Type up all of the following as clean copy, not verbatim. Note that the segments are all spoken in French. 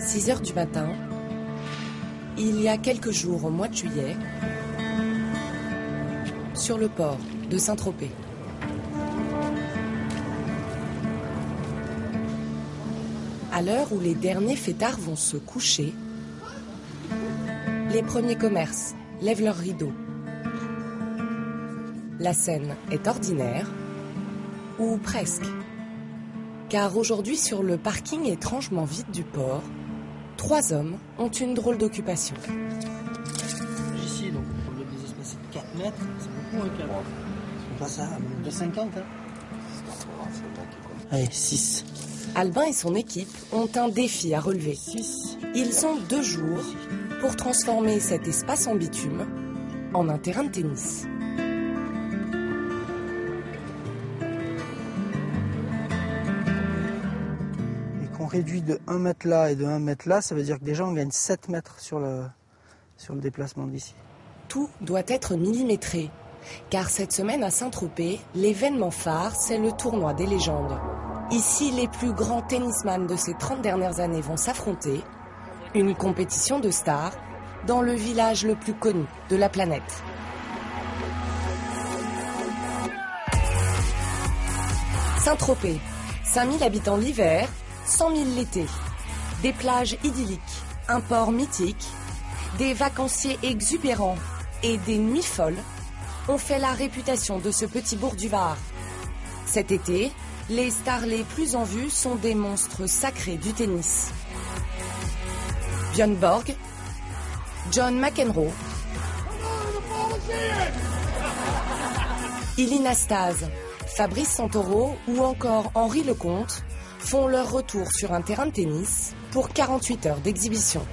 6 heures du matin, il y a quelques jours au mois de juillet, sur le port de Saint-Tropez. À l'heure où les derniers fêtards vont se coucher, les premiers commerces lèvent leurs rideaux. La scène est ordinaire, ou presque. Car aujourd'hui, sur le parking étrangement vide du port, 3 hommes ont une drôle d'occupation. Ici, donc, au lieu des espacés de 4 mètres, c'est beaucoup un cadre. On passe à 2,50 hein. Allez, 6. Albin et son équipe ont un défi à relever. 6. Ils ont 2 jours pour transformer cet espace en bitume en un terrain de tennis. On réduit de 1 mètre là et de 1 mètre là, ça veut dire que déjà on gagne 7 mètres sur le déplacement d'ici. Tout doit être millimétré, car cette semaine à Saint-Tropez, l'événement phare, c'est le tournoi des légendes. Ici, les plus grands tennisman de ces 30 dernières années vont s'affronter, une compétition de stars dans le village le plus connu de la planète. Saint-Tropez, 5000 habitants l'hiver, 100 000 l'été, des plages idylliques, un port mythique, des vacanciers exubérants et des nuits folles ont fait la réputation de ce petit bourg du Var. Cet été, les stars les plus en vue sont des monstres sacrés du tennis. Björn Borg, John McEnroe, Ilie Nastase, Fabrice Santoro ou encore Henri Lecomte font leur retour sur un terrain de tennis pour 48 heures d'exhibition.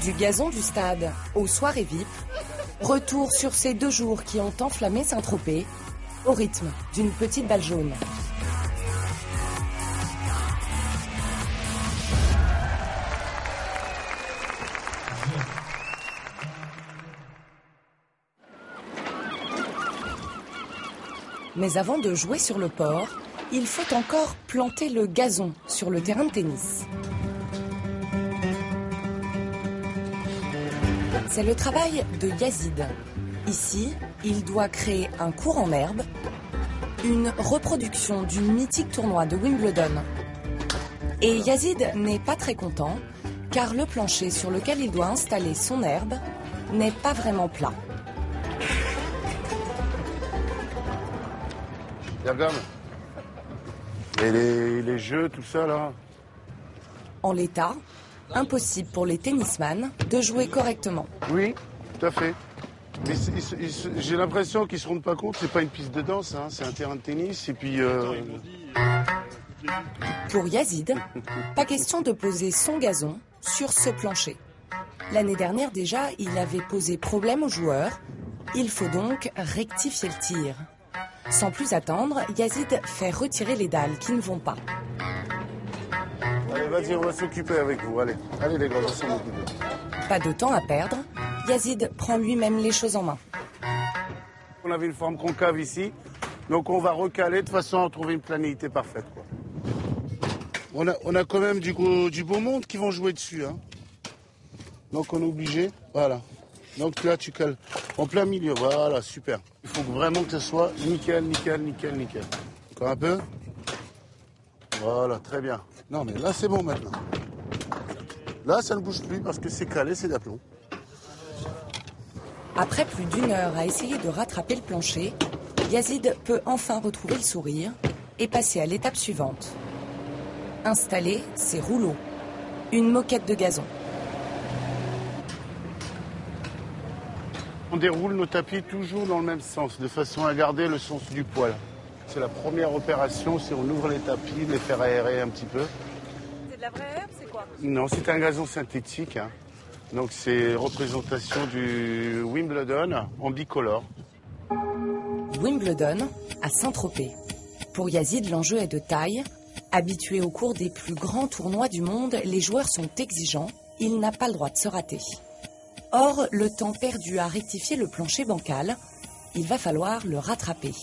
Du gazon du stade aux soirées VIP, retour sur ces 2 jours qui ont enflammé Saint-Tropez au rythme d'une petite balle jaune. Mais avant de jouer sur le port, il faut encore planter le gazon sur le terrain de tennis. C'est le travail de Yazid. Ici, il doit créer un court en herbe, une reproduction du mythique tournoi de Wimbledon. Et Yazid n'est pas très content, car le plancher sur lequel il doit installer son herbe n'est pas vraiment plat. Regarde. Et les jeux, tout ça, là. En l'état, impossible pour les tennisman de jouer correctement. Oui, tout à fait. Mais j'ai l'impression qu'ils ne se rendent pas compte, c'est pas une piste de danse, hein, c'est un terrain de tennis. Et puis. Pour Yazid, pas question de poser son gazon sur ce plancher. L'année dernière déjà, il avait posé problème aux joueurs. Il faut donc rectifier le tir. Sans plus attendre, Yazid fait retirer les dalles qui ne vont pas. Allez, vas-y, on va s'occuper avec vous. Allez, allez les gars, on va s'en occuper. Pas de temps à perdre, Yazid prend lui-même les choses en main. On avait une forme concave ici, donc on va recaler de façon à trouver une planité parfaite, quoi. On a quand même du beau monde qui vont jouer dessus, hein. Donc on est obligé, voilà. Donc là, tu cales en plein milieu, voilà, super. Il faut vraiment que ce soit nickel, nickel, nickel, nickel. Encore un peu. Voilà, très bien. Non, mais là, c'est bon maintenant. Là, ça ne bouge plus parce que c'est calé, c'est d'aplomb. Après plus d'1 heure à essayer de rattraper le plancher, Yazid peut enfin retrouver le sourire et passer à l'étape suivante. Installer ses rouleaux, une moquette de gazon. On déroule nos tapis toujours dans le même sens, de façon à garder le sens du poil. C'est la première opération, c'est on ouvre les tapis, les faire aérer un petit peu. C'est de la vraie herbe, c'est quoi? Non, c'est un gazon synthétique, hein. Donc c'est représentation du Wimbledon en bicolore. Wimbledon à Saint-Tropez. Pour Yazid, l'enjeu est de taille. Habitué au cours des plus grands tournois du monde, les joueurs sont exigeants. Il n'a pas le droit de se rater. Or, le temps perdu à rectifier le plancher bancal il va falloir le rattraper.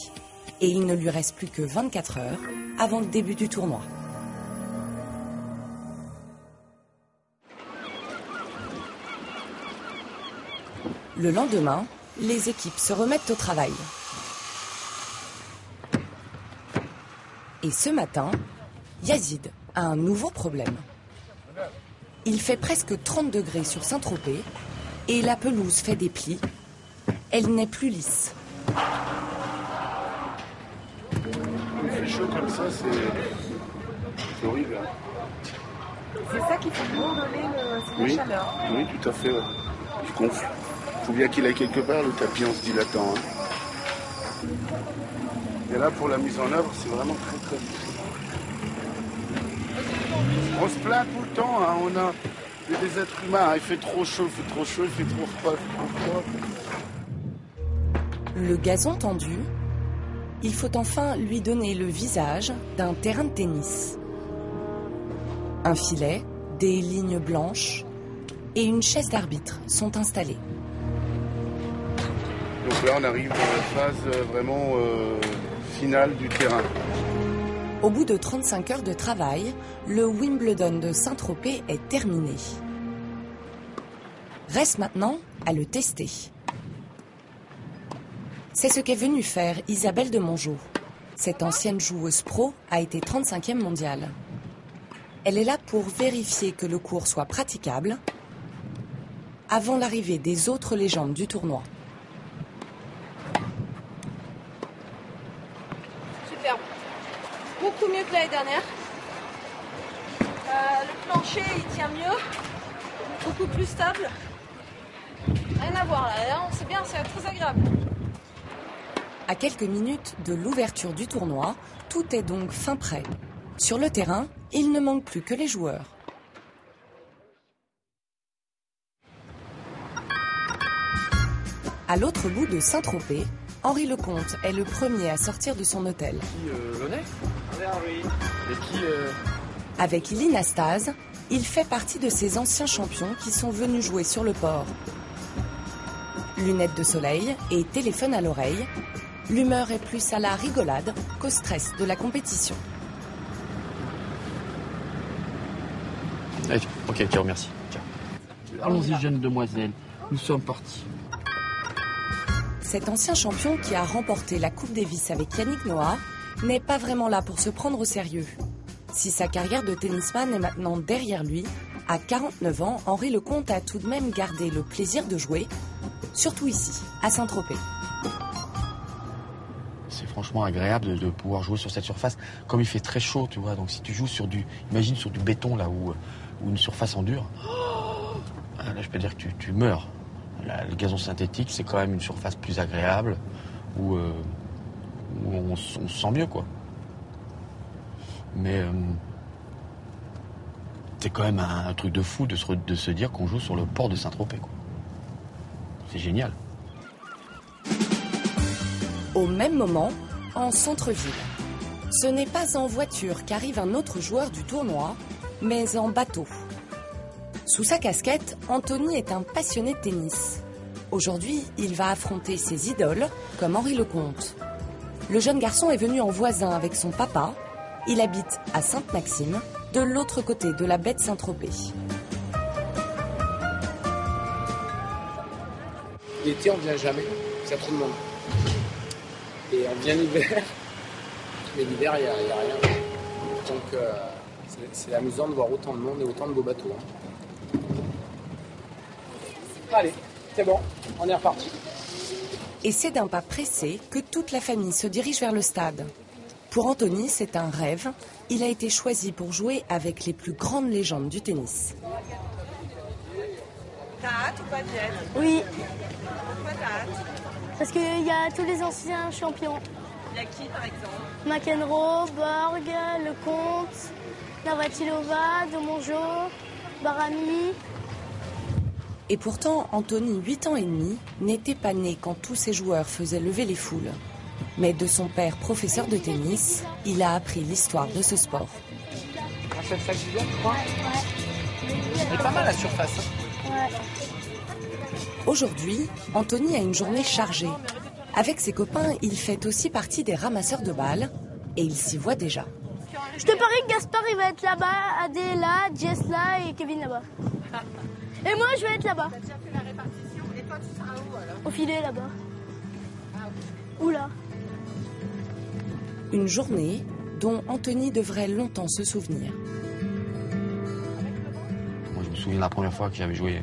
Et il ne lui reste plus que 24 heures avant le début du tournoi. Le lendemain, les équipes se remettent au travail. Et ce matin, Yazid a un nouveau problème. Il fait presque 30 degrés sur Saint-Tropez et la pelouse fait des plis. Elle n'est plus lisse. Il fait chaud comme ça, c'est horrible. C'est ça qui fait gondoler la chaleur. Oui, tout à fait. Ouais. Il gonfle. Il faut bien qu'il aille quelque part, le tapis, en se dilatant. Hein. Et là, pour la mise en œuvre, c'est vraiment très très difficile. On se plaint tout le temps, hein. On a des êtres humains. Hein. Il fait trop chaud, il fait trop chaud, il fait trop froid, il fait trop froid. Le gazon tendu, il faut enfin lui donner le visage d'un terrain de tennis. Un filet, des lignes blanches et une chaise d'arbitre sont installées. Donc là, on arrive dans la phase vraiment finale du terrain. Au bout de 35 heures de travail, le Wimbledon de Saint-Tropez est terminé. Reste maintenant à le tester. C'est ce qu'est venue faire Isabelle de Mongeau. Cette ancienne joueuse pro a été 35e mondiale. Elle est là pour vérifier que le court soit praticable avant l'arrivée des autres légendes du tournoi. Superbe. Beaucoup mieux que l'année dernière. Le plancher, il tient mieux. Beaucoup plus stable. Rien à voir là. C'est bien, c'est très agréable. À quelques minutes de l'ouverture du tournoi, tout est donc fin prêt. Sur le terrain, il ne manque plus que les joueurs. À l'autre bout de Saint-Tropez, Henri Lecomte est le premier à sortir de son hôtel. Avec Iline Astaz, il fait partie de ces anciens champions qui sont venus jouer sur le port. Lunettes de soleil et téléphone à l'oreille, l'humeur est plus à la rigolade qu'au stress de la compétition. Allez, ok, je te remercie. Allons-y, jeune demoiselle, nous sommes partis. Cet ancien champion qui a remporté la Coupe Davis avec Yannick Noah n'est pas vraiment là pour se prendre au sérieux. Si sa carrière de tennisman est maintenant derrière lui, à 49 ans, Henri Lecomte a tout de même gardé le plaisir de jouer, surtout ici, à Saint-Tropez. C'est franchement agréable de pouvoir jouer sur cette surface. Comme il fait très chaud, tu vois, donc si tu joues sur imagine sur du béton là ou une surface en dur, là je peux dire que tu meurs. Là, le gazon synthétique, c'est quand même une surface plus agréable où on se sent mieux, quoi. Mais c'est quand même un truc de fou de se dire qu'on joue sur le port de Saint-Tropez, quoi. C'est génial. Au même moment, en centre-ville. Ce n'est pas en voiture qu'arrive un autre joueur du tournoi, mais en bateau. Sous sa casquette, Anthony est un passionné de tennis. Aujourd'hui, il va affronter ses idoles, comme Henri Lecomte. Le jeune garçon est venu en voisin avec son papa. Il habite à Sainte-Maxime, de l'autre côté de la baie de Saint-Tropez. L'été, on vient jamais, c'est trop de monde. Et on vient l'hiver, mais l'hiver, il n'y a rien. Donc, c'est amusant de voir autant de monde et autant de beaux bateaux. Hein. Allez, c'est bon, on est reparti. Et c'est d'un pas pressé que toute la famille se dirige vers le stade. Pour Anthony, c'est un rêve. Il a été choisi pour jouer avec les plus grandes légendes du tennis. T'as hâte ou pas d'y être? Oui, Pourquoi t'as hâte? parce qu'il y a tous les anciens champions. Il y a qui par exemple? McEnroe, Borg, Lecomte, Navratilova, de Mongeau, Barami. Et pourtant, Anthony, 8 ans et demi, n'était pas né quand tous ces joueurs faisaient lever les foules. Mais de son père, professeur de tennis, il a appris l'histoire de ce sport. C'est ça que je viens, je crois. Elle est pas mal la surface. Ouais. Aujourd'hui, Anthony a une journée chargée. Avec ses copains, il fait aussi partie des ramasseurs de balles et il s'y voit déjà. Je te parie que Gaspard il va être là-bas, Adé là, Jess là et Kevin là-bas. Et moi je vais être là-bas. T'as déjà fait la répartition et toi tu seras où alors? Au filet là-bas. Où là? Une journée dont Anthony devrait longtemps se souvenir. Moi, je me souviens de la première fois que j'avais joué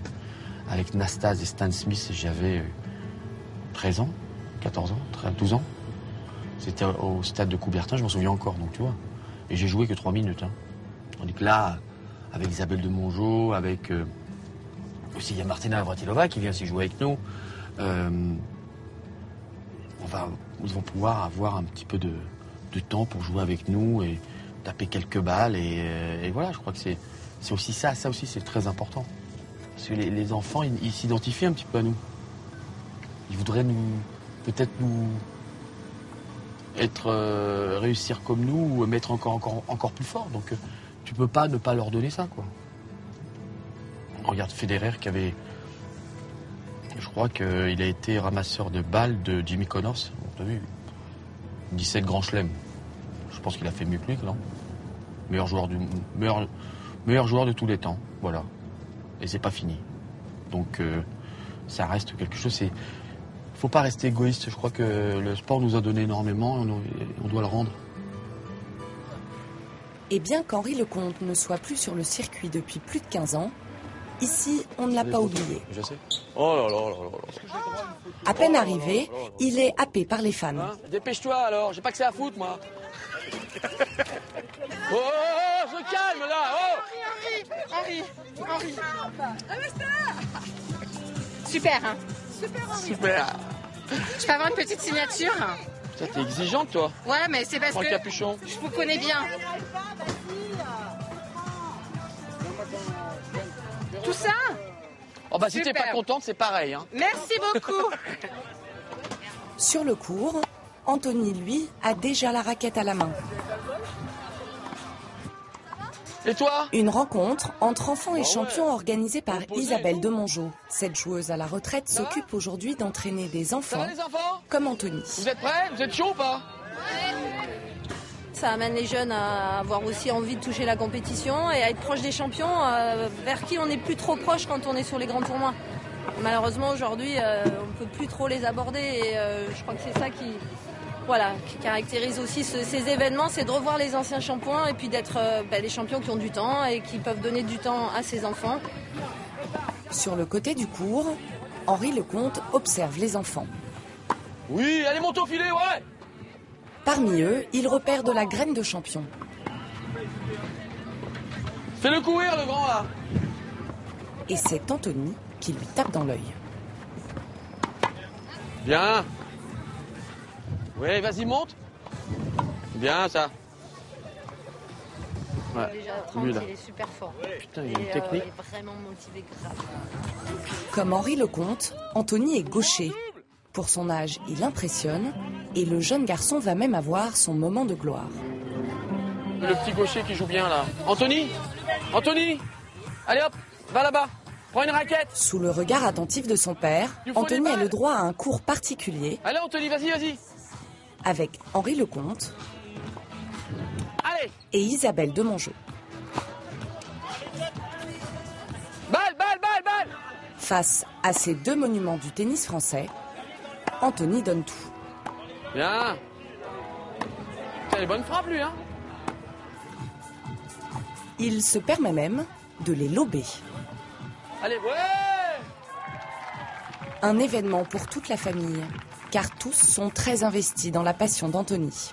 avec Nastase et Stan Smith, j'avais 13 ans, 14 ans, 12 ans. C'était au stade de Coubertin, je m'en souviens encore, donc tu vois. Et j'ai joué que 3 minutes. Hein. Tandis que là, avec Isabelle de Mongeau, avec aussi il y a Martina Navratilova qui vient aussi jouer avec nous. Ils vont pouvoir avoir un petit peu de temps pour jouer avec nous et taper quelques balles. Et voilà, je crois que c'est aussi ça. Ça aussi, c'est très important. Parce que les enfants, ils s'identifient un petit peu à nous. Ils voudraient peut-être réussir comme nous ou mettre encore plus fort. Donc tu peux pas ne pas leur donner ça, quoi. On regarde Federer qui avait, je crois qu'il a été ramasseur de balles de Jimmy Connors. T'as vu, 17 grands chelems. Je pense qu'il a fait mieux que lui, non? Meilleur joueur de tous les temps, voilà. Et c'est pas fini. Donc ça reste quelque chose. Faut pas rester égoïste. Je crois que le sport nous a donné énormément. On doit le rendre. Et bien qu'Henri Lecomte ne soit plus sur le circuit depuis plus de 15 ans, ici, on ne l'a pas oublié. Je sais. Oh là là là là. À peine arrivé, il est happé par les fans. Hein, dépêche-toi alors, j'ai pas que ça à foutre, moi. Oh, je calme là. Henri. Super, hein? Super. Je peux avoir une petite signature? Putain, t'es exigeante, toi. Ouais, mais c'est parce Prends que le capuchon. je vous connais bien. Tout ça? Oh bah si t'es Super. pas contente, c'est pareil. Hein. Merci beaucoup. Sur le court, Anthony, lui, a déjà la raquette à la main. Et toi? Une rencontre entre enfants et champions organisée par Isabelle de Mongeau. Cette joueuse à la retraite s'occupe aujourd'hui d'entraîner des Ça enfants va les enfants? comme Anthony. Vous êtes prêts? Vous êtes chaud ou pas? Ça amène les jeunes à avoir aussi envie de toucher la compétition et à être proche des champions vers qui on n'est plus trop proche quand on est sur les grands tournois. Malheureusement aujourd'hui on ne peut plus trop les aborder et je crois que c'est ça qui caractérise aussi ces événements, c'est de revoir les anciens champions et puis d'être des champions qui ont du temps et qui peuvent donner du temps à ces enfants. Sur le côté du court, Henri Lecomte observe les enfants. Oui, allez monte au filet, ouais. Parmi eux, il repère de la graine de champion. Fais-le courir, le grand, là. Et c'est Anthony qui lui tape dans l'œil. Bien. Oui, vas-y, monte. Bien, ça. Ouais. Déjà 30, Lui, là. il est super fort. Putain, il y a une technique. Il est vraiment motivé grave. Comme Henri Lecomte, Anthony est gaucher. Pour son âge, il impressionne et le jeune garçon va même avoir son moment de gloire. Le petit gaucher qui joue bien, là. Anthony, allez hop, va là-bas. Prends une raquette. Sous le regard attentif de son père, Il faut Anthony les a balles. le droit à un cours particulier Allez, Anthony, vas-y. avec Henri Lecomte Allez. et Isabelle de Mongeau. Balle. Face à ces deux monuments du tennis français, Anthony donne tout. Bien. T'as les bonnes frappes, lui, hein. Il se permet même de les lober. Allez, ouais. Un événement pour toute la famille, car tous sont très investis dans la passion d'Anthony.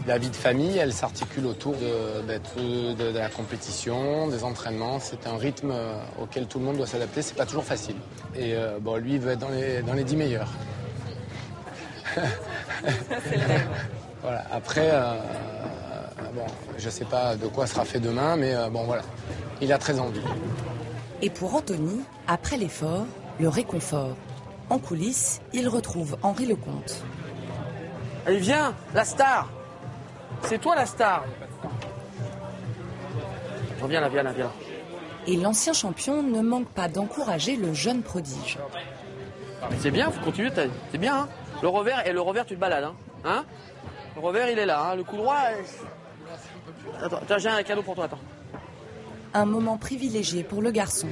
La vie de famille, elle s'articule autour de la compétition, des entraînements. C'est un rythme auquel tout le monde doit s'adapter. C'est pas toujours facile. Et lui, il veut être dans les 10 meilleurs. C'est le rêve. Voilà. Après, je sais pas de quoi sera fait demain, mais voilà. Il a très envie. Et pour Anthony, après l'effort, le réconfort. En coulisses, il retrouve Henri Lecomte. Allez, viens, la star. C'est toi, la star. Viens là. Et l'ancien champion ne manque pas d'encourager le jeune prodige. C'est bien, faut continuer, c'est bien. Hein. Le revers, tu te balades. Hein. Le revers, il est là. Hein. Le coup droit... Attends, j'ai un cadeau pour toi, attends. Un moment privilégié pour le garçon.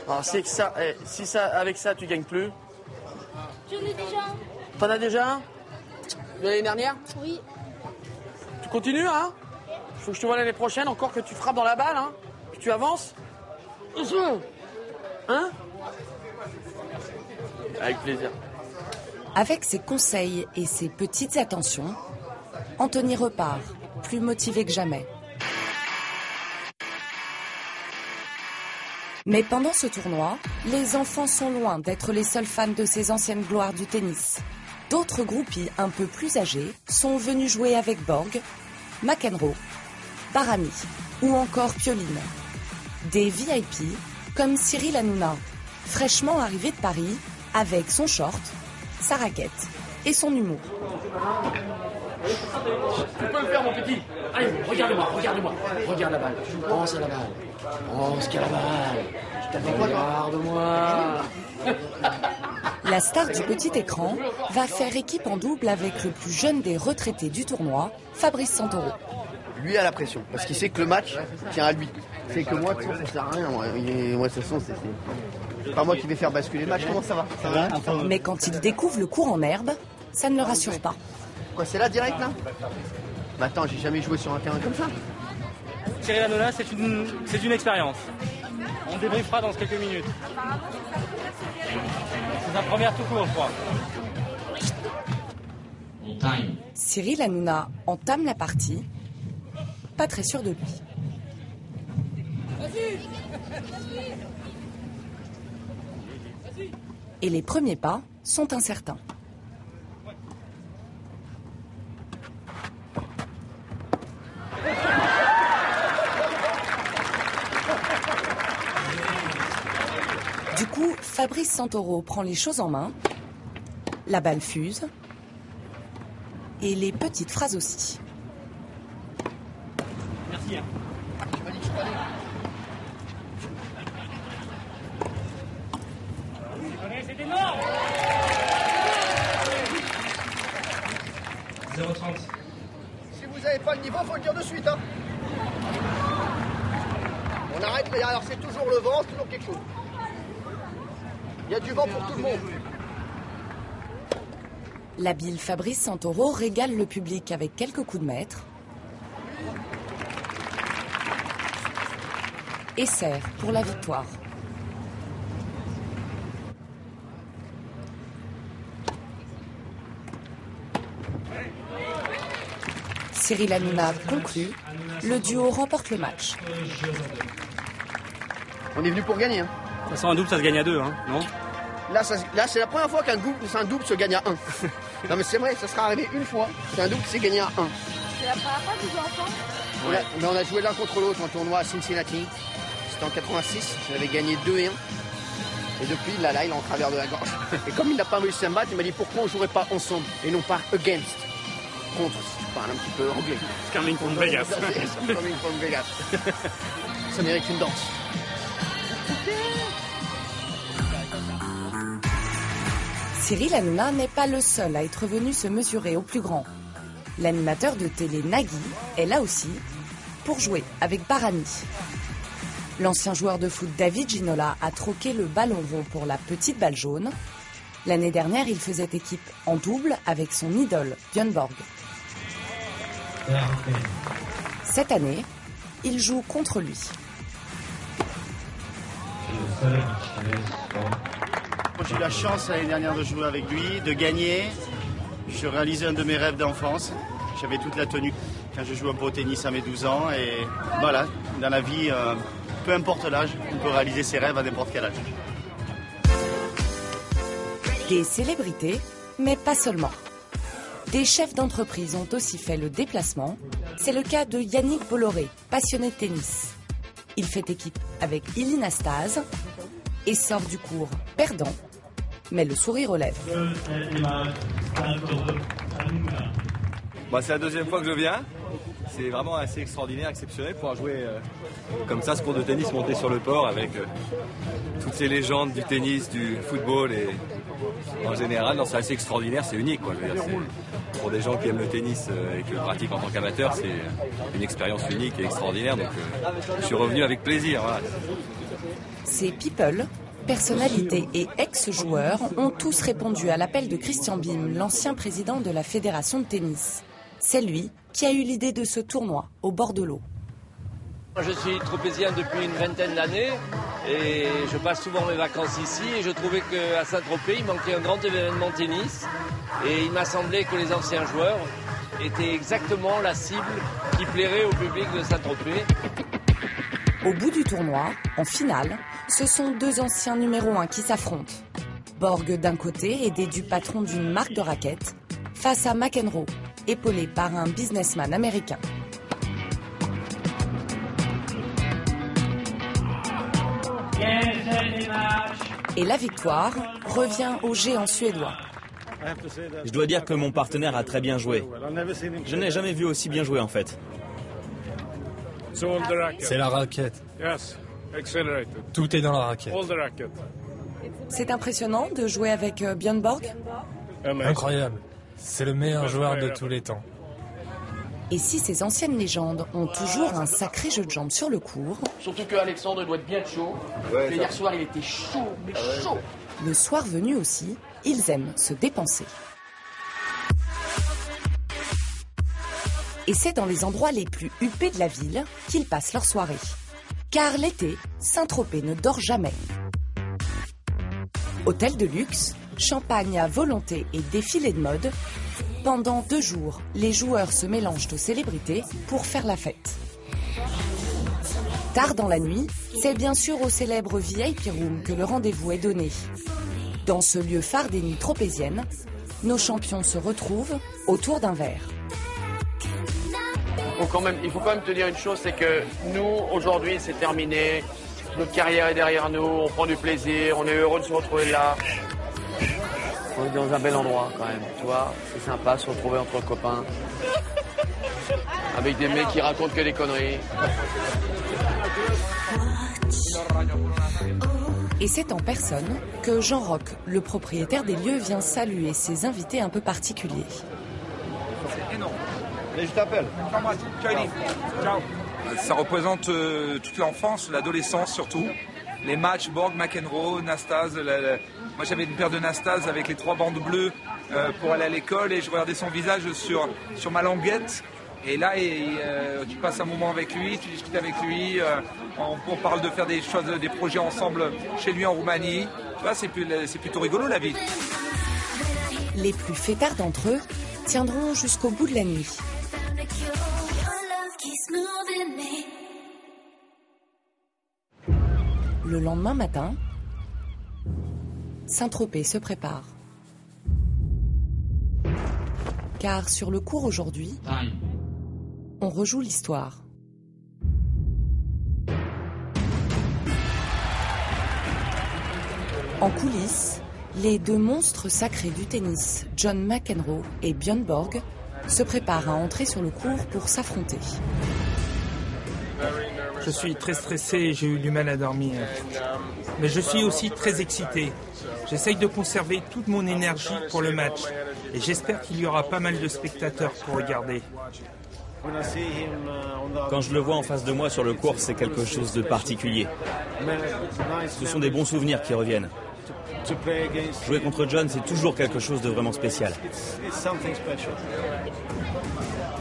Alors, c'est que ça, si ça, avec ça, tu gagnes plus. J'en ai déjà. T'en as déjà un de l'année dernière? Oui. Tu continues, hein? Faut que je te vois l'année prochaine, encore que tu frappes dans la balle, hein? Que tu avances. Hein? Avec plaisir. Avec ses conseils et ses petites attentions, Anthony repart, plus motivé que jamais. Mais pendant ce tournoi, les enfants sont loin d'être les seuls fans de ces anciennes gloires du tennis. D'autres groupies un peu plus âgés sont venus jouer avec Borg, McEnroe, Barami ou encore Pioline. Des VIP comme Cyril Hanouna, fraîchement arrivé de Paris avec son short, sa raquette et son humour. Tu peux le faire, mon petit. Allez, regarde-moi. Regarde la balle. Pense à la balle. Pense qu'à la balle. Regarde-moi. La star du petit écran va faire équipe en double avec le plus jeune des retraités du tournoi, Fabrice Santoro. Lui a la pression, parce qu'il sait que le match tient à lui. C'est que moi, ça sert à rien. Moi, de toute façon, c'est pas moi qui vais faire basculer le match. Comment ça va? Ça va? Mais quand il découvre le cours en herbe, ça ne le rassure pas. Quoi, c'est là direct là? Mais attends, j'ai jamais joué sur un terrain comme ça. Cyril Hanouna, c'est une expérience. On débriefera dans quelques minutes. C'est sa première tout court, je crois. Cyril Hanouna entame la partie, pas très sûr de lui. Et les premiers pas sont incertains. Du coup, Fabrice Santoro prend les choses en main. La balle fuse. Et les petites phrases aussi. Merci. Hein. C'est énorme. 0,30. Si vous n'avez pas le niveau, faut le dire de suite. Hein. On arrête, alors c'est toujours le vent, c'est toujours quelque chose. Il y a du vent pour tout le monde. L'habile Fabrice Santoro régale le public avec quelques coups de maître et sert pour la victoire. Cyril Hanouna conclut, le duo remporte le match. On est venu pour gagner. Hein. De toute façon, un double, ça se gagne à 2, hein, non? Là, c'est la première fois qu'un double se gagne à 1. Non mais c'est vrai, ça sera arrivé une fois qu'un double s'est gagné à 1. C'est la première fois que tu joues ensemble? Mais on a joué l'un contre l'autre en tournoi à Cincinnati. C'était en 86, j'avais gagné 2-1. Et depuis, là, il est en travers de la gorge. Et comme il n'a pas réussi à me battre, il m'a dit pourquoi on ne jouerait pas ensemble et non pas against. Contre, si tu parles un petit peu anglais. Coming from Vegas. Coming from Vegas. Ça mérite une danse. Cyril Hanouna n'est pas le seul à être venu se mesurer au plus grand. L'animateur de télé Nagui est là aussi pour jouer avec Barami. L'ancien joueur de foot David Ginola a troqué le ballon rond pour la petite balle jaune. L'année dernière, il faisait équipe en double avec son idole Björn Borg. Cette année, il joue contre lui. J'ai eu la chance l'année dernière de jouer avec lui, de gagner. Je réalisais un de mes rêves d'enfance. J'avais toute la tenue quand je jouais un peu au tennis à mes 12 ans. Et voilà, dans la vie, peu importe l'âge, on peut réaliser ses rêves à n'importe quel âge. Des célébrités, mais pas seulement. Des chefs d'entreprise ont aussi fait le déplacement. C'est le cas de Yannick Bolloré, passionné de tennis. Il fait équipe avec Ilie Nastase et sort du cours perdant, mais le sourire aux lèvres. C'est la deuxième fois que je viens. C'est vraiment assez extraordinaire, exceptionnel pouvoir jouer comme ça ce cours de tennis monté sur le port avec toutes ces légendes du tennis, du football et en général. Non, c'est assez extraordinaire, c'est unique, quoi. Je veux dire, pour des gens qui aiment le tennis et qui le pratiquent en tant qu'amateur, c'est une expérience unique et extraordinaire. Donc je suis revenu avec plaisir. Voilà. Ces people, personnalités et ex-joueurs ont tous répondu à l'appel de Christian Bim, l'ancien président de la fédération de tennis. C'est lui qui a eu l'idée de ce tournoi au bord de l'eau. Je suis tropézien depuis une vingtaine d'années et je passe souvent mes vacances ici et je trouvais qu'à Saint-Tropez, il manquait un grand événement de tennis et il m'a semblé que les anciens joueurs étaient exactement la cible qui plairait au public de Saint-Tropez. Au bout du tournoi, en finale, ce sont deux anciens numéro 1 qui s'affrontent. Borg d'un côté, aidé du patron d'une marque de raquettes, face à McEnroe, épaulé par un businessman américain. Et la victoire revient au géant suédois. Je dois dire que mon partenaire a très bien joué. Je n'ai jamais vu aussi bien jouer en fait. C'est la raquette. Tout est dans la raquette. C'est impressionnant de jouer avec Björn Borg. Incroyable. C'est le meilleur joueur de tous les temps. Et si ces anciennes légendes ont toujours un sacré jeu de jambes sur le court... Surtout que Alexandre doit être bien chaud. Hier soir, il était chaud, mais chaud. Le soir venu aussi, ils aiment se dépenser. Et c'est dans les endroits les plus huppés de la ville qu'ils passent leur soirée. Car l'été, Saint-Tropez ne dort jamais. Hôtel de luxe, champagne à volonté et défilé de mode. Pendant 2 jours, les joueurs se mélangent aux célébrités pour faire la fête. Tard dans la nuit, c'est bien sûr au célèbre VIP Room que le rendez-vous est donné. Dans ce lieu phare des nuits tropéziennes, nos champions se retrouvent autour d'un verre. Il faut quand même te dire une chose, c'est que nous, aujourd'hui, c'est terminé. Notre carrière est derrière nous, on prend du plaisir, on est heureux de se retrouver là. On est dans un bel endroit quand même, tu vois. C'est sympa de se retrouver entre copains. Avec des mecs qui racontent que des conneries. Et c'est en personne que Jean Roch, le propriétaire des lieux, vient saluer ses invités un peu particuliers. C'est énorme. Et je t'appelle. Ça représente toute l'enfance, l'adolescence surtout. Les matchs Borg, McEnroe, Nastase. Moi j'avais une paire de Nastase avec les 3 bandes bleues pour aller à l'école et je regardais son visage sur ma languette. Et là, tu passes un moment avec lui, tu discutes avec lui, on parle de faire des choses, des projets ensemble chez lui en Roumanie. Tu vois, c'est plutôt rigolo la vie. Les plus fêtards d'entre eux tiendront jusqu'au bout de la nuit. Le lendemain matin, Saint-Tropez se prépare. Car sur le court aujourd'hui, on rejoue l'histoire. En coulisses, les 2 monstres sacrés du tennis, John McEnroe et Björn Borg, se préparent à entrer sur le court pour s'affronter. Je suis très stressé et j'ai eu du mal à dormir. Mais je suis aussi très excité. J'essaye de conserver toute mon énergie pour le match. Et j'espère qu'il y aura pas mal de spectateurs pour regarder. Quand je le vois en face de moi sur le court, c'est quelque chose de particulier. Ce sont des bons souvenirs qui reviennent. Jouer contre John, c'est toujours quelque chose de vraiment spécial.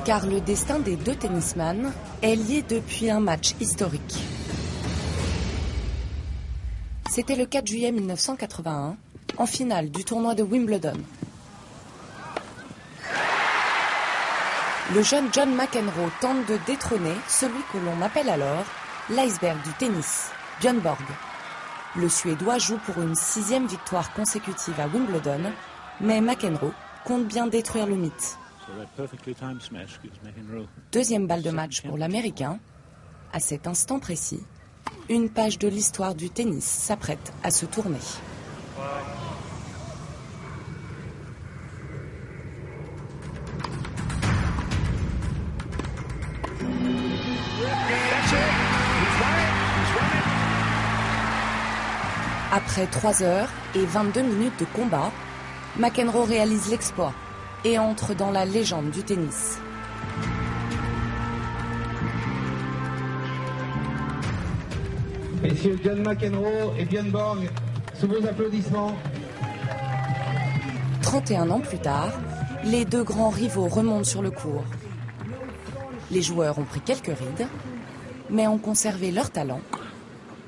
Car le destin des 2 tennisman est lié depuis un match historique. C'était le 4 juillet 1981, en finale du tournoi de Wimbledon. Le jeune John McEnroe tente de détrôner celui que l'on appelle alors l'iceberg du tennis, Björn Borg. Le Suédois joue pour une 6e victoire consécutive à Wimbledon, mais McEnroe compte bien détruire le mythe. 2e balle de match pour l'Américain. À cet instant précis, une page de l'histoire du tennis s'apprête à se tourner. Après 3 heures et 22 minutes de combat, McEnroe réalise l'exploit et entre dans la légende du tennis. Messieurs John McEnroe et Björn Borg, sous vos applaudissements. 31 ans plus tard, les deux grands rivaux remontent sur le court. Les joueurs ont pris quelques rides, mais ont conservé leur talent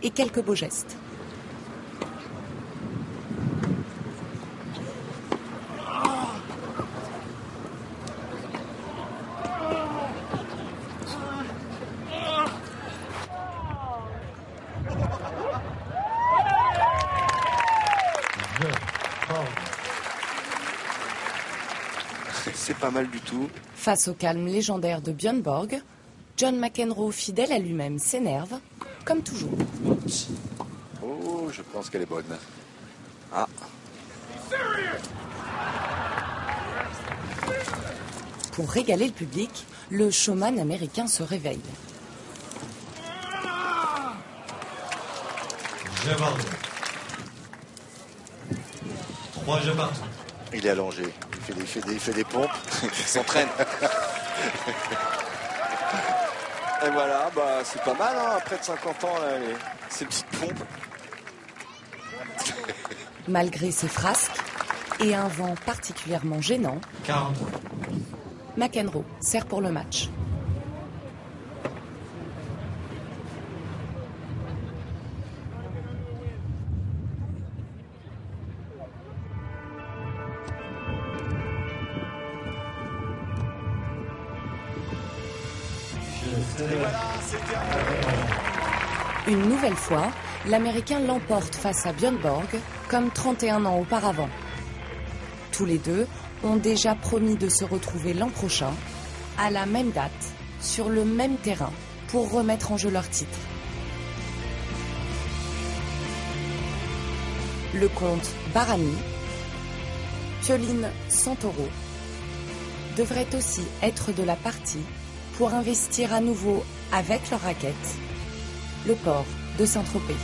et quelques beaux gestes. C'est pas mal du tout. Face au calme légendaire de Björn Borg, John McEnroe, fidèle à lui-même, s'énerve, comme toujours. Oh, je pense qu'elle est bonne. Ah. Pour régaler le public, le showman américain se réveille. Jeu partout. 3 jeux partout. Il est allongé. Il fait des pompes. Il s'entraîne. Et voilà, bah, c'est pas mal, hein, après de 50 ans, là, ces petites pompes. Malgré ses frasques et un vent particulièrement gênant, 40. McEnroe sert pour le match. Une nouvelle fois, l'Américain l'emporte face à Björn Borg, comme 31 ans auparavant. Tous les deux ont déjà promis de se retrouver l'an prochain, à la même date, sur le même terrain, pour remettre en jeu leur titre. Le comte Barani, Pioline Santoro, devrait aussi être de la partie pour investir à nouveau avec leur raquette le port de Saint-Tropez.